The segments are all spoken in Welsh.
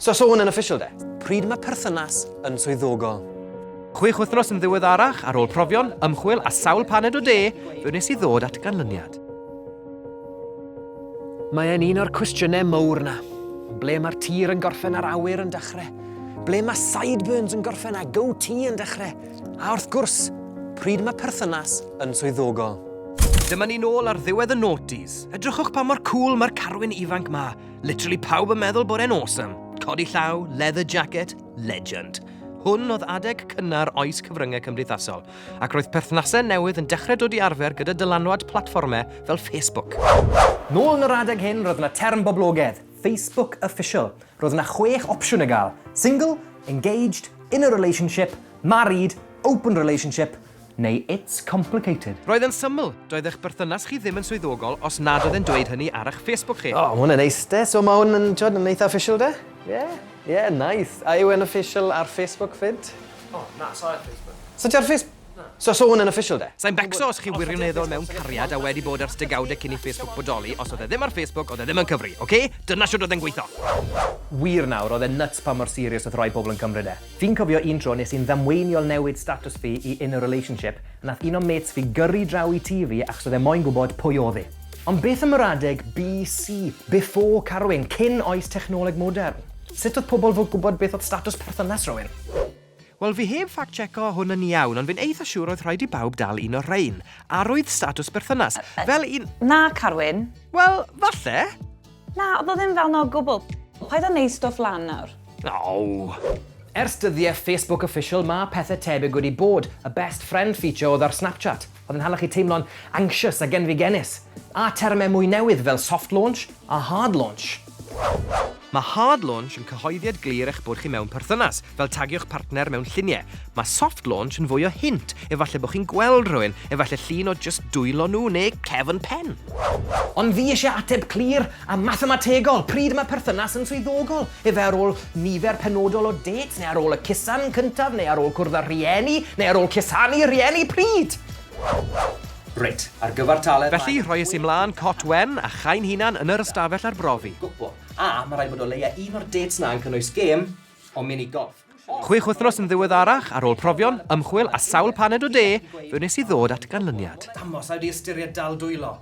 So hwn yn official de. Pryd mae perthynas yn swyddogol? 6 wythnos yn ddiweddarach ar ôl profion, ymchwil a sawl paned o de, fe wnes i ddod at ganlyniad. Mae'n un o'r cwestiynau mawr na. Ble mae'r tir yn gorffen ar awyr yn dechrau? Ble mae sideburns yn gorffen a goatee yn dechrau? A wrth gwrs, pryd mae perthynas yn swyddogol? Dyma ni nôl ar ddiwedd y noughties. Edrychwch pa mor cool mae'r carwyn ifanc ma. Literally pawb yn meddwl bod e'n awesome. Codi llaw, leather jacket, legend. Hwn oedd adeg cynnar oes cyfryngau cymdeithasol, ac roedd perthnasau newydd yn dechrau dod i arfer gyda dylanwad platfformau fel Facebook. Nôl yn yr adeg hyn, roedd yna term boblogaidd, Facebook Official. Roedd yna 6 opsiwn i gael. Single, engaged, in a relationship, married, open relationship, neu it's complicated. Roedd yn syml, doedd eich berthynas chi ddim yn swyddogol os nad oedd e'n dweud hynny ar eich Facebook chi. O, hwn yn neis de, so mae hwn yn eitha official de? Yeah, nice. A yw e'n official ar Facebook fyd? Na, so ar Facebook. So ti ar Facebook? So hwn yn official de? Sa'n becso os chi wirioneddol mewn cariad a wedi bod ar stygawdau cyn i Facebook bodoli, os oedd e ddim ar Facebook, oedd e ddim yn cyfri, oce? Dyna siwr oedd e'n gweithio. Wir nawr, oedd e'n nuts pa mor serious oedd rhoi bobl yn cymryd e. Fi'n cofio un tro nes i'n ddamweiniol newid status fi i in a relationship, a nath un o mates fi gyrru draw i tŷ fi achos oedd e moyn gwybod pwy oedd e. Ond beth am yr adeg BC, before carwyn, cyn oes technoleg modern? Sut oedd pobl fod gwybod beth oedd status perthynas rhywun? Wel, fi heb fact-checo hwn yn iawn, ond fi'n eitha siŵr oedd rhaid i bawb dal un o'r rhain. Arwydd status berthynas, fel un... Na, Carwyn. Wel, falle. Na, oedd o ddim fel na o gwbl. Paid o neud stwff lan nawr. O. Ers dyddiau Facebook Official, mae pethau tebyg wedi bod. Y best friend feature oedd ar Snapchat. Oedd yn hala chi teimlo'n anxious a genfigenus. A termau mwy newydd fel soft launch a hard launch. Mae hard launch yn cyhoeddiad glir eich bod chi mewn perthynas, fel tagio'ch partner mewn lluniau. Mae soft launch yn fwy o hint, efallai bod chi'n gweld rhywun, efallai llun o just dwylo nhw neu cefn pen. Ond fi eisiau ateb clir a mathemategol, pryd mae perthynas yn swyddogol. Efe ar ôl nifer penodol o dates, neu ar ôl y cusan cyntaf, neu ar ôl cwrdd â rhieni, neu ar ôl cusanu rhieni pryd? Reit, ar gyfer taled... Felly, rhoi ys i mlaen cot wen a chain hunan yn yr ystafell arbrofi. Gwbod. A mae rhaid bod o leia un o'r dates na yn cynnwys gêm o mini golf. 6 wythnos yn ddiweddarach ar ôl profion, ymchwil a sawl paned o de, fe wnes i ddod at ganlyniad. Damos, a wedi ystyried dal dwylo.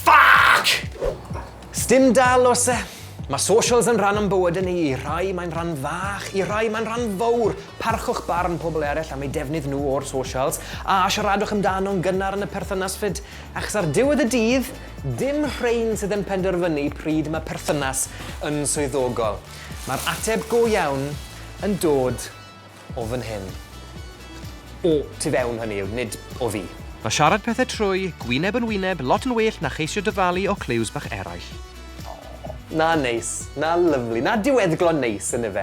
Fuck! Sdim dal os e. Mae socials yn rhan o'n bywyd yn ni. I rai mae'n rhan fach, i rai mae'n rhan fawr. Parchwch barn pobl eraill am eu defnydd nhw o'r socials a siaradwch amdano'n gynnar yn y perthynas fyd. Achos ar diwedd y dydd, dim rhain sydd yn penderfynu pryd mae perthynas yn swyddogol. Mae'r ateb go iawn yn dod o fan hyn. O tu fewn hynny yw, nid o fi. Mae siarad pethau trwy, gwyneb yn wyneb, lot yn well na cheisio dyfalu o cliws bach eraill. Na neis, na lyflu, na diweddglo neis yn efe.